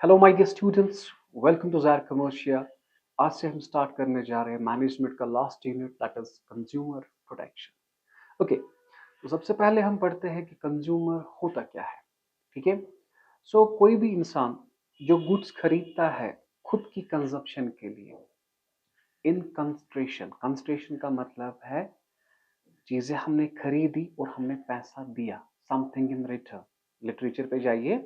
Hello my dear students, welcome to ज़ायर commercial. आज से हम स्टार्ट करने जा रहे हैं मैनेजमेंट का last unit, that is consumer protection. Okay, तो सबसे पहले हम पढ़ते हैं कि कंज्यूमर होता क्या है। ठीक है। कोई भी इंसान जो गुड्स खरीदता है खुद की कंजप्शन के लिए, इन कंस्ट्रेशन, कंस्ट्रेशन का मतलब है चीजें हमने खरीदी और हमने पैसा दिया, समथिंग इन रिटर्न। लिटरेचर पे जाइए।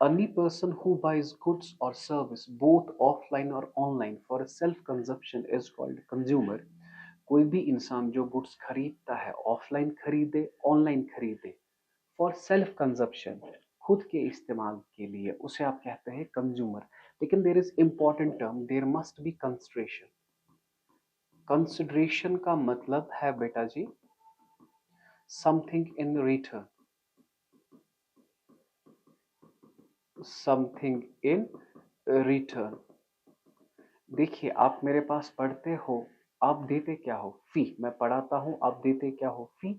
Any person who buys goods or service both offline or online for a self consumption is called consumer। कोई भी इंसान जो गुड्स खरीदता है, ऑफलाइन खरीदे ऑनलाइन खरीदे, फॉर सेल्फ कंजप्शन, खुद के इस्तेमाल के लिए, उसे आप कहते हैं कंज्यूमर। लेकिन there is important term, there must be consideration. Consideration का मतलब है बेटा जी something in return, something in return. देखिए, आप मेरे पास पढ़ते हो, आप देते क्या हो? फी। मैं पढ़ाता हूं, आप देते क्या हो? Fee.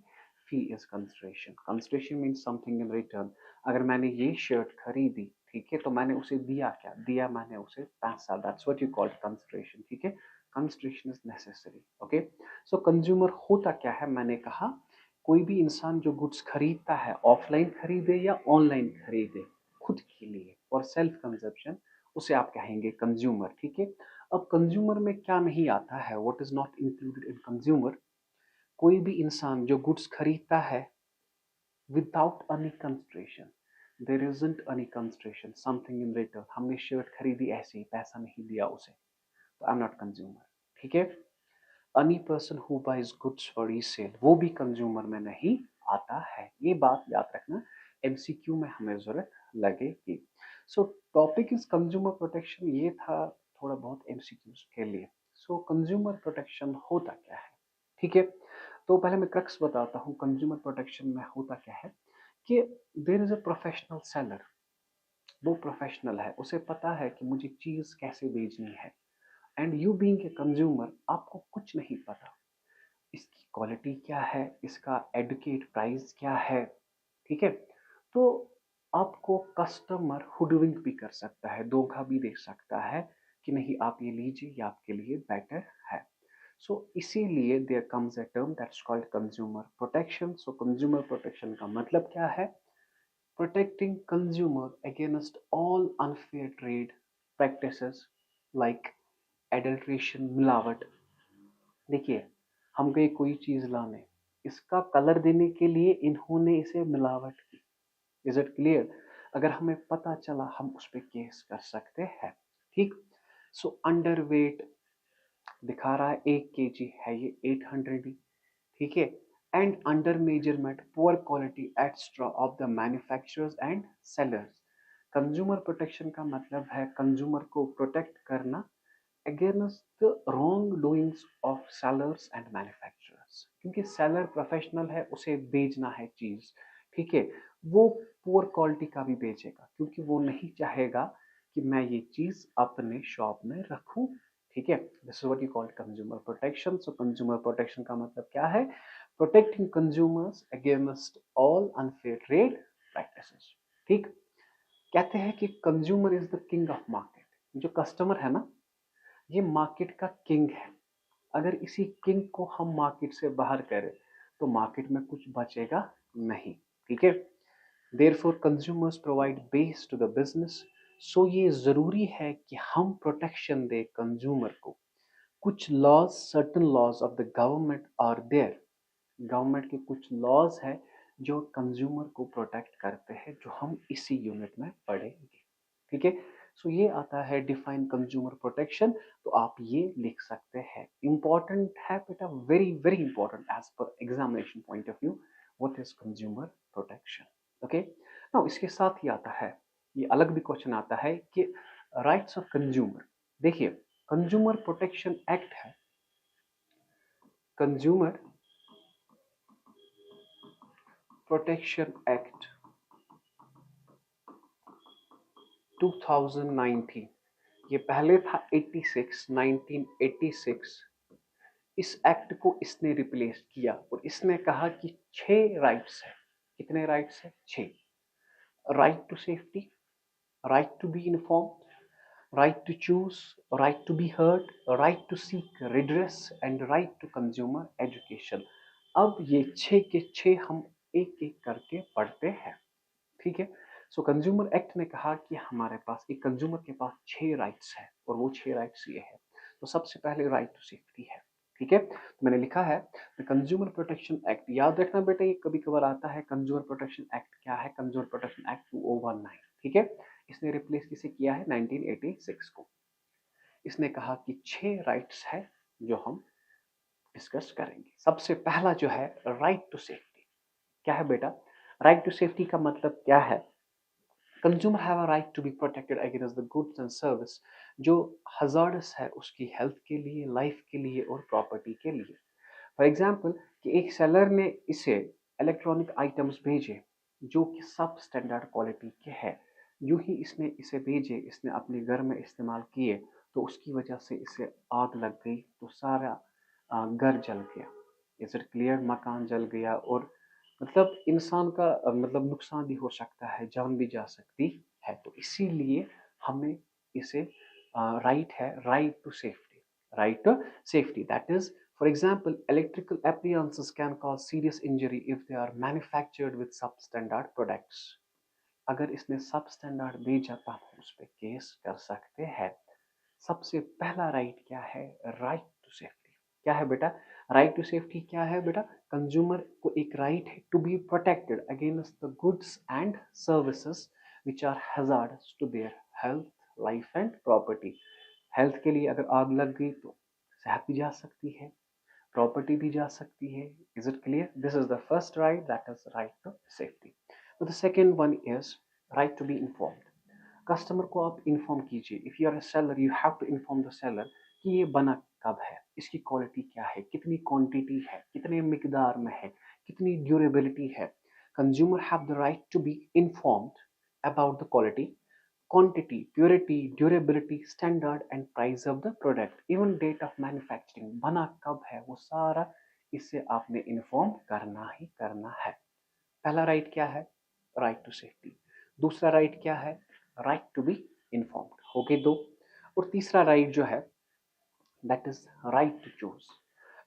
Fee is consideration. Consideration means something in return. अगर मैंने ये शर्ट खरीदी, ठीक है, तो मैंने उसे दिया क्या? दिया मैंने उसे पैसा। That's what you called consideration. ठीक है। Consideration is necessary. Okay. Consumer होता क्या है? मैंने कहा कोई भी इंसान जो गुड्स खरीदता है, ऑफलाइन खरीदे या ऑनलाइन खरीदे, खुद के लिए फॉर सेल्फ कंजप्शन, उसे आप कहेंगे कंज्यूमर। ठीक है। अब कंज्यूमर में क्या नहीं आता है? What is not included in consumer? कोई भी इंसान जो गुड्स खरीदता है without any consideration, there isn't any consideration, something in return, हमने शर्ट खरीदी ऐसे ही, पैसा नहीं दिया उसे, तो आई एम नॉट कंज्यूमर। ठीक है। Any person who buys goods for resale, वो भी कंज्यूमर में नहीं आता है। ये बात याद रखना, एमसीक्यू में हमें जरूरत लगेगी। टॉपिक इज कंज्यूमर प्रोटेक्शन, ये था थोड़ा बहुत एमसीक्यूज के लिए। कंज्यूमर प्रोटेक्शन होता क्या है? ठीक है। तो पहले मैं क्रक्स बताता हूँ कंज्यूमर प्रोटेक्शन में होता क्या है। कि there is a professional seller. वो प्रोफेशनल है, उसे पता है कि मुझे चीज कैसे बेचनी है। And you being a consumer, आपको कुछ नहीं पता इसकी क्वालिटी क्या है, इसका एडुकेट प्राइस क्या है। ठीक है। तो आपको कस्टमर हुडविंग भी कर सकता है, धोखा भी दे सकता है कि नहीं आप ये लीजिए, ये आपके लिए बेटर है। इसीलिए there comes a term that's called consumer protection. Consumer protection का मतलब क्या है? Protecting consumer against all unfair trade practices like adulteration, मिलावट। देखिए, हम गए कोई चीज लाने, इसका कलर देने के लिए इन्होंने इसे मिलावट की। Is it clear? अगर हमें पता चला हम उस पर केस कर सकते हैं। ठीक। अंडर वेट दिखा रहा है 1 kg है, ये 800 ही। ठीक है। And under measurement, poor quality extra off the manufacturers and sellers. Consumer protection का मतलब है कंज्यूमर को प्रोटेक्ट करना against the wrong doings of sellers and manufacturers. क्योंकि सेलर प्रोफेशनल है, उसे बेचना है चीज। ठीक है। वो पुअर क्वालिटी का भी बेचेगा क्योंकि वो नहीं चाहेगा कि मैं ये चीज अपने शॉप में रखूं। ठीक है। This is what you called consumer protection. Consumer protection का मतलब क्या है? Protecting consumers against all unfair trade practices. ठीक। कहते हैं कि consumer is the king of market. जो कस्टमर है ना, ये मार्केट का किंग है। अगर इसी किंग को हम मार्केट से बाहर करें तो मार्केट में कुछ बचेगा नहीं। ठीक है। Therefore consumers provide base to the business. ये जरूरी है कि हम प्रोटेक्शन दे कंज्यूमर को। कुछ laws, certain laws of the government are there. Government के कुछ लॉज है जो कंज्यूमर को प्रोटेक्ट करते हैं, जो हम इसी यूनिट में पढ़ेंगे। ठीक है। ये आता है डिफाइन कंज्यूमर प्रोटेक्शन। तो आप ये लिख सकते हैं, इंपॉर्टेंट है बेटा, very very important as per examination point of view. What is consumer protection? Okay. Now इसके साथ ही आता है, ये अलग भी क्वेश्चन आता है कि राइट्स ऑफ कंज्यूमर। देखिए, कंज्यूमर प्रोटेक्शन एक्ट है, कंज्यूमर प्रोटेक्शन एक्ट 2019। ये पहले था 86, 1986। इस एक्ट को इसने रिप्लेस किया और इसने कहा कि 6 राइट्स है। कितने राइट्स है? 6। Right to safety, right to be informed, right to choose, right to be heard, right to seek redress and right to consumer education. अब ये छह के छह हम एक एक करके पढ़ते हैं, ठीक है। सो कंज्यूमर एक्ट ने कहा कि हमारे पास एक कंज्यूमर के पास छह राइट्स है और वो छह राइट्स ये है। तो सबसे पहले राइट टू सेफ्टी है, ठीक है। तो मैंने लिखा है द कंज्यूमर प्रोटेक्शन एक्ट। याद रखना बेटा, ये कभी कभार आता है। कंज्यूमर प्रोटेक्शन एक्ट क्या है? कंज्यूमर प्रोटेक्शन एक्ट 2019, ठीक है। इसने रिप्लेस किसे किया है? 1986 को। इसने कहा कि छह राइट्स है जो हम डिस्कस करेंगे। सबसे पहला जो है राइट टू सेफ्टी। क्या है बेटा? राइट टू सेफ्टी का मतलब क्या है? Consumer have a right to be protected against the goods and service जो हजार्डस है उसकी हेल्थ के लिए, लाइफ के लिए और प्रॉपर्टी के लिए। फॉर एग्जाम्पल कि एक सेलर ने इसे इलेक्ट्रॉनिक आइटम्स भेजे जो कि सब स्टैंडर्ड क्वालिटी के हैं। यूं ही इसने इसे भेजे, इसने अपने घर में इस्तेमाल किए, तो उसकी वजह से इसे आग लग गई, तो सारा घर जल गया। Is it clear? मकान जल गया और मतलब इंसान का मतलब नुकसान भी हो सकता है, जान भी जा सकती है। तो इसीलिए हमें इसे राइट है, right to safety, right to safety. That is, for example, electrical appliances can cause serious injury if they are manufactured with substandard products. अगर इसने सबस्टैंडर्ड भेजा तो हम उस पर केस कर सकते हैं। सबसे पहला राइट क्या है? Right to safety. क्या है बेटा? राइट टू सेफ्टी क्या है बेटा? कंज्यूमर को एक राइट है to be protected against the goods and services which are hazardous to their health, life and property. Health के लिए अगर आग लग गई तो सेहत भी जा सकती है, प्रॉपर्टी भी जा सकती है। Is it clear? This is the first right, that is right to safety. The second one is right to be informed. Customer को आप इन्फॉर्म कीजिए। If you are a seller, you have to inform the seller कि ये बना कब है, इसकी quality क्या है, कितनी क्वांटिटी है, कितने मिकदार में है, कितनी ड्यूरेबिलिटी है। Consumer have the right to be informed about the quality, quantity, purity, durability, standard and price of the product, even date of manufacturing, बना कब है, वो सारा इससे आपने इन्फॉर्म करना ही करना है। पहला राइट क्या है? Right to safety. दूसरा राइट क्या है? Right to be informed. हो गए दो। और तीसरा राइट जो है that is right to choose.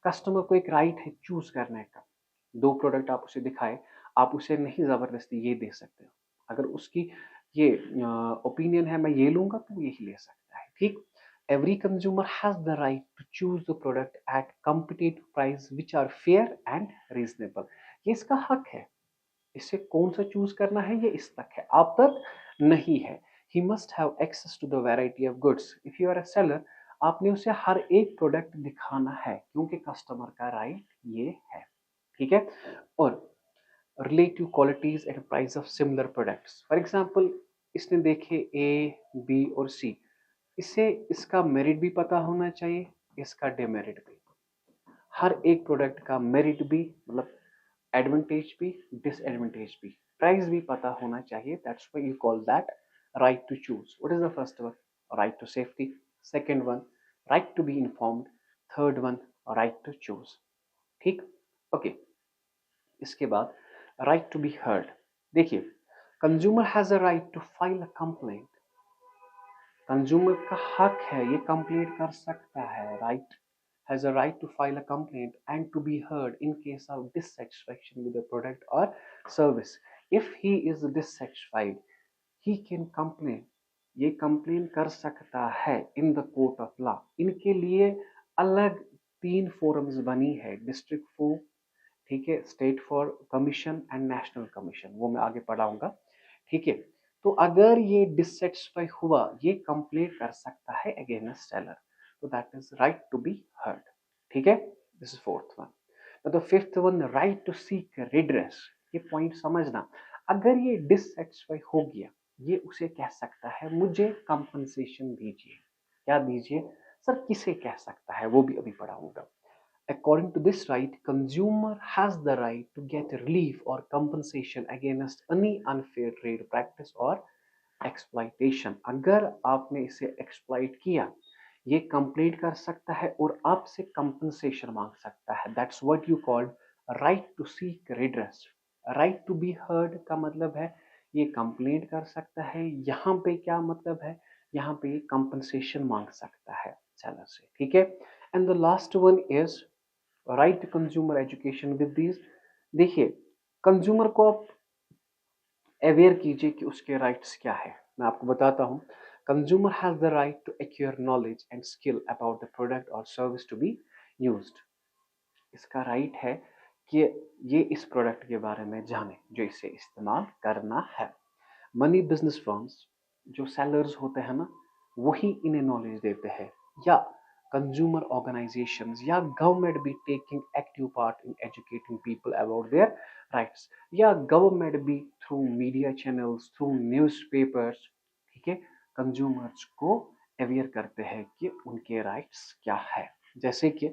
Customer को एक राइट है चूज करने का। दो प्रोडक्ट आप उसे दिखाए, आप उसे नहीं जबरदस्ती ये दे सकते हो। अगर उसकी ये ओपिनियन है मैं ये लूंगा तो वो यही ले सकता है, ठीक। Every consumer has the right to choose the product at competitive price which are fair and reasonable. ये इसका हक है। इसे कौन सा चूज करना है ये इस तक है, आप तक नहीं है। He must have access to the variety of goods. If you are a seller, आपने उसे हर एक प्रोडक्ट दिखाना है क्योंकि कस्टमर का राइट ये है, ठीक है। और relative qualities and price of similar products. For example, इसने देखे A, B और C। इसे इसका मेरिट भी पता होना चाहिए, इसका डिमेरिट भी। हर एक प्रोडक्ट का मेरिट भी मतलब एडवांटेज भी, डिसएडवांटेज भी, प्राइस भी पता होना चाहिए। That's why you call that right to choose. What is the first one? Right to safety. Second one right to be informed. Third one right to choose, ठीक। Okay, इसके बाद right to be heard. देखिए, consumer has a right to file a complaint. Consumer का हक है, ये complaint कर सकता है। Right has a right to file a complaint and to be heard in case of dissatisfaction with the product और service. If he is dissatisfied, he can complain. ये complain कर सकता है in the court of law. इनके लिए अलग तीन forums बनी है, डिस्ट्रिक्ट फोरम, ठीक है, state for commission and national commission, वो मैं आगे पढ़ाऊंगा, ठीक है। तो अगर ये डिससेटिस्फाई हुआ, ये कंप्लेंट कर सकता है अगेंस्ट सेलर, तो that is right to be heard, ठीक है। This is fourth one. The fifth one right to seek redress. ये पॉइंट समझना, अगर ये डिससेटिस्फाई हो गया, ये उसे कह सकता है मुझे कंपनसेशन दीजिए। क्या दीजिए सर? किसे कह सकता है वो भी अभी पढ़ाऊंगा। According to this right, consumer has the right to get relief or compensation against any unfair trade practice or exploitation. अगर आपने इसे exploit किया, ये complaint कर सकता है और आपसे compensation मांग सकता है। That's what you called right to seek redress. Right to be heard का मतलब है ये कंप्लेंट कर सकता है। यहाँ पे क्या मतलब है, यहाँ पे ये कंपनसेशन मांग सकता है सेलर से, ठीक है। And the last one is right to consumer education with these. देखिए, कंज्यूमर को आप अवेयर कीजिए कि उसके राइट्स क्या है। मैं आपको बताता हूँ। Consumer has the right to acquire knowledge and skill about the product और सर्विस टू बी यूज्ड। इसका राइट है कि ये इस प्रोडक्ट के बारे में जाने जो इसे इस्तेमाल करना है। मनी बिजनेस फर्म्स जो सेलर्स होते हैं ना, वही इन्हें नॉलेज देते हैं, या कंज्यूमर ऑर्गेनाइजेशंस या गवर्नमेंट भी taking active part in educating people about their rights, या गवर्नमेंट भी through media channels, through newspapers, ठीक है, कंज्यूमर्स को अवेयर करते हैं कि उनके राइट्स क्या है। जैसे कि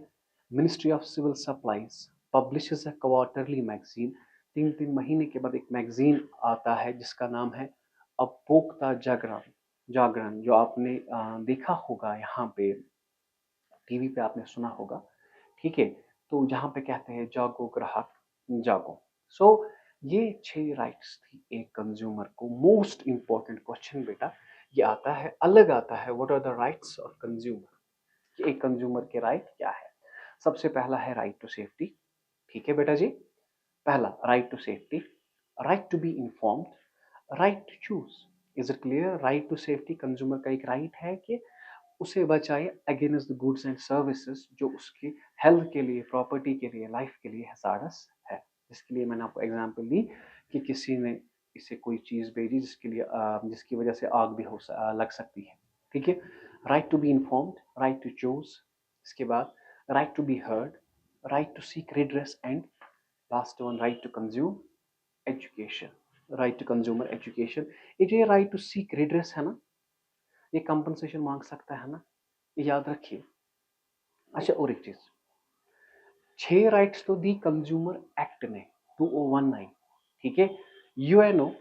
ministry of civil supplies publishes a quarterly magazine. 3-3 महीने के बाद एक मैगजीन आता है जिसका नाम है उपभोक्ता जागरण। जागरण जो आपने देखा होगा, यहाँ पे टीवी पे आपने सुना होगा, ठीक है। तो जहाँ पे कहते हैं जागो ग्राहक जागो। सो ये 6 राइट्स थी एक कंज्यूमर को। मोस्ट इंपॉर्टेंट क्वेश्चन बेटा ये आता है, अलग आता है, what are the rights of consumer. एक कंज्यूमर के राइट क्या है। सबसे पहला है राइट टू सेफ्टी, ठीक है बेटा जी। पहला right to safety, right to be informed, right to choose. Is it clear? Right to safety consumer का एक राइट है कि उसे बचाए against the goods and services जो उसकी हेल्थ के लिए, प्रॉपर्टी के लिए, लाइफ के लिए हैजार्डस है। जिसके लिए मैंने आपको एग्जांपल दी कि किसी ने इसे कोई चीज़ भेजी जिसके लिए जिसकी वजह से आग भी लग सकती है, ठीक है। Right to be informed, right to choose, इसके बाद right to be heard, right to seek redress, and last one right to consume education. Right to consumer education, ये जो राइट टू सीक रिड्रेस है ना, ये कंपनसेशन मांग सकता है ना, ये याद रखिए। अच्छा, और एक चीज, 6 राइट्स तो दी कंज्यूमर एक्ट ने 2019, ठीक है। यूएनओ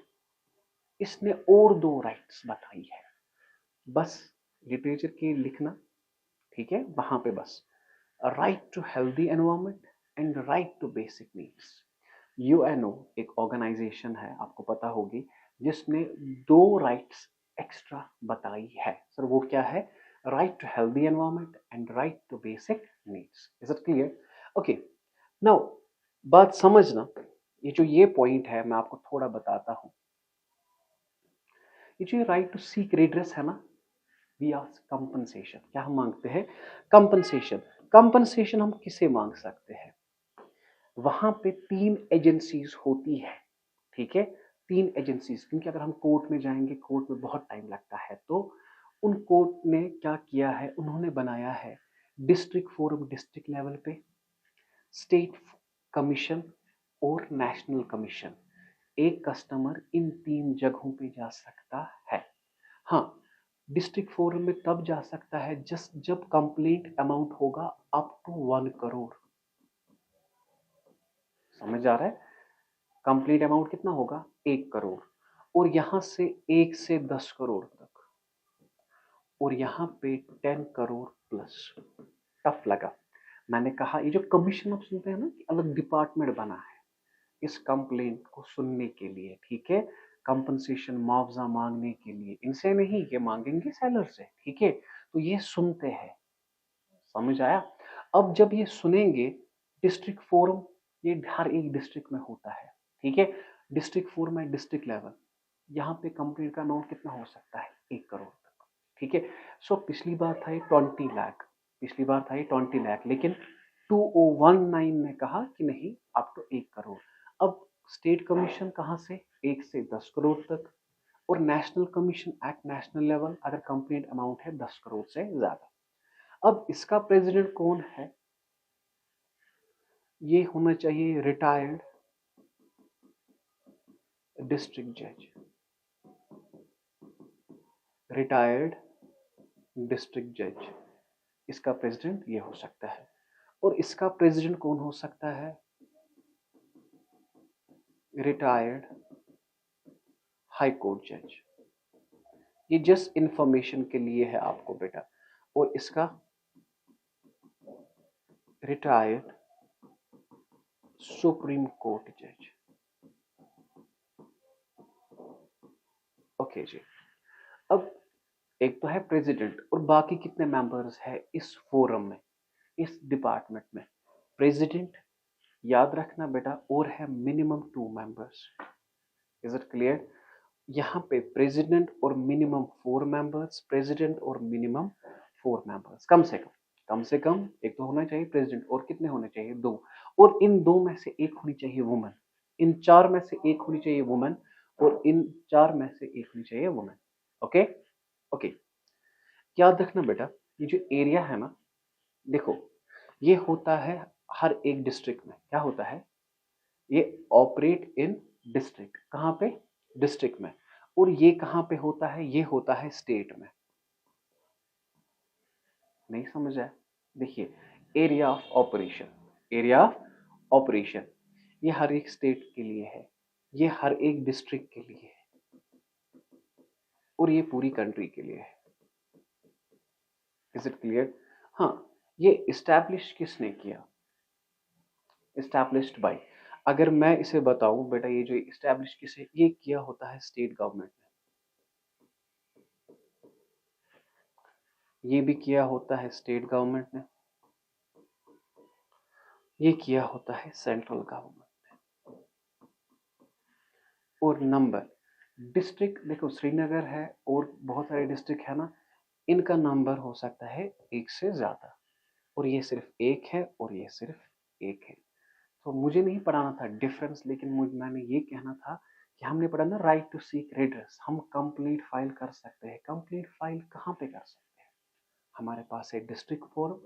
इसने और 2 राइट्स बताई है, बस लिटरेचर के लिखना, ठीक है, वहां पे बस right to healthy environment and right to basic needs. UNO एक ऑर्गेनाइजेशन है, आपको पता होगी, जिसने 2 राइट्स एक्स्ट्रा बताई है। सर वो क्या है? Right to healthy environment and right to basic needs. Is it clear? Okay, now बात समझना, ये जो ये पॉइंट है मैं आपको थोड़ा बताता हूं। ये जो राइट टू सीक रिड्रेस है ना, वी आस्क कंपनसेशन। क्या हम मांगते हैं? कंपनसेशन। कंपनसेशन हम किसे मांग सकते हैं? वहां पे 3 एजेंसीज होती है, ठीक है। 3 एजेंसीज, क्योंकि अगर हम कोर्ट में जाएंगे, कोर्ट में बहुत टाइम लगता है, तो उन कोर्ट ने क्या किया है, उन्होंने बनाया है डिस्ट्रिक्ट फोरम डिस्ट्रिक्ट लेवल पे, स्टेट कमीशन और नेशनल कमीशन। एक कस्टमर इन 3 जगहों पे जा सकता है। हाँ, डिस्ट्रिक्ट फोरम में तब जा सकता है जस्ट जब कंप्लेंट अमाउंट होगा अप टू 1 करोड़। समझ आ रहा है? कंप्लीट अमाउंट कितना होगा? 1 करोड़। और यहां से 1 से 10 करोड़ तक, और यहाँ पे 10 करोड़ प्लस। टफ लगा? मैंने कहा ये जो कमीशन आप सुनते हैं ना कि अलग डिपार्टमेंट बना है इस कंप्लेंट को सुनने के लिए, ठीक है, कंपनसेशन मुआवजा मांगने के लिए। इनसे नहीं, ये मांगेंगे सेलर से, ठीक है। तो ये सुनते हैं, समझ आया? अब जब ये सुनेंगे, डिस्ट्रिक्ट फोरम ये हर एक डिस्ट्रिक्ट में होता है, ठीक है। डिस्ट्रिक्ट फोरम है डिस्ट्रिक्ट लेवल, यहाँ पे कंप्लेंट का अमाउंट कितना हो सकता है? 1 करोड़ तक, ठीक है। सो पिछली बार था ये 20 लाख, पिछली बार था ये 20 लाख, लेकिन 2019 ने कहा कि नहीं, अप टू 1 करोड़। अब स्टेट कमीशन कहाँ से? 1 से 10 करोड़ तक, और national commission at national level अगर कंप्लेंट अमाउंट है 10 करोड़ से ज्यादा। अब इसका प्रेसिडेंट कौन है? ये होना चाहिए रिटायर्ड डिस्ट्रिक्ट जज। रिटायर्ड डिस्ट्रिक्ट जज इसका प्रेसिडेंट ये हो सकता है। और इसका प्रेसिडेंट कौन हो सकता है? रिटायर्ड हाई कोर्ट जज। ये जस्ट इंफॉर्मेशन के लिए है आपको बेटा। और इसका रिटायर्ड सुप्रीम कोर्ट जज। ओके जी। अब एक तो है प्रेसिडेंट और बाकी कितने मेंबर्स है इस फोरम में, इस डिपार्टमेंट में? प्रेसिडेंट, याद रखना बेटा, और है minimum 2 members. Is it clear? यहाँ पे प्रेसिडेंट और मिनिमम 4 मेंबर्स, प्रेसिडेंट और मिनिमम 4 मेंबर्स, कम से कम एक तो होना चाहिए प्रेसिडेंट, और कितने होने चाहिए? 2। और इन 2 में से एक होनी चाहिए वुमन, इन 4 में से एक होनी चाहिए वुमन, और इन 4 में से एक होनी चाहिए वुमन। ओके ओके, याद रखना बेटा, ये जो एरिया है ना, देखो, ये होता है हर एक डिस्ट्रिक्ट में। क्या होता है? ये ऑपरेट इन डिस्ट्रिक्ट। कहाँ पे? डिस्ट्रिक्ट में। और ये कहाँ पे होता है? ये होता है स्टेट में। नहीं समझ आया? देखिए, area of operation, area of operation, ये हर एक स्टेट के लिए है, ये हर एक डिस्ट्रिक्ट के लिए है, और ये पूरी कंट्री के लिए है। Is it clear? हाँ, ये इस्टेब्लिश किसने किया? Established bye. अगर मैं इसे बताऊं बेटा, ये जो इस्टेब्लिश किसे ये किया होता है? स्टेट गवर्नमेंट ने। ये भी किया होता है स्टेट गवर्नमेंट ने, ये किया होता है सेंट्रल गवर्नमेंट ने। और नंबर, डिस्ट्रिक्ट, देखो श्रीनगर है और बहुत सारे डिस्ट्रिक्ट है ना, इनका नंबर हो सकता है एक से ज्यादा, और ये सिर्फ एक है, और ये सिर्फ एक है। तो मुझे नहीं पढ़ाना था डिफरेंस, लेकिन मैंने ये कहना था कि हमने पढ़ा ना राइट टू सीक रेडरेस, हम कंप्लीट फाइल कर सकते हैं। कंप्लीट फाइल कहाँ पे कर सकते हैं? हमारे पास है डिस्ट्रिक्ट फोरम,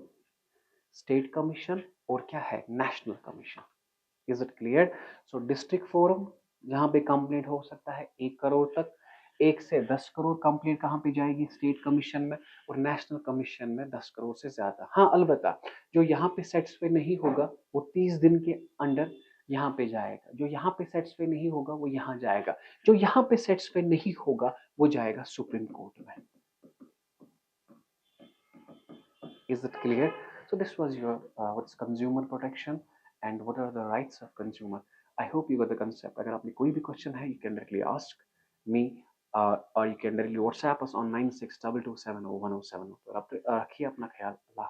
स्टेट कमीशन, और क्या है? National commission. Is it clear? So district forum, जहां पे कंप्लीट हो सकता है 1 करोड़ तक, 1 से 10 करोड़ कंप्लीट कहाँ पे जाएगी? स्टेट कमीशन में। और नेशनल कमीशन में 10 करोड़ से ज्यादा। हाँ, अलबत्ता जो यहाँ पे सेटिस्फाई नहीं होगा वो 30 दिन के अंडर यहाँ पे जाएगा, जो यहाँ पे सेटिस्फाई नहीं होगा वो यहाँ जाएगा, जो यहाँ पे सेटिस्फाई नहीं होगा वो जाएगा सुप्रीम कोर्ट में। Is it clear? So this was your what's consumer protection and what are the rights of consumer. I hope you got the concept. अगर आपने कोई भी question है, you can directly ask me or you can directly WhatsApp us on 9622701070. और आप रखिए अपना ख्याल। अल्लाह।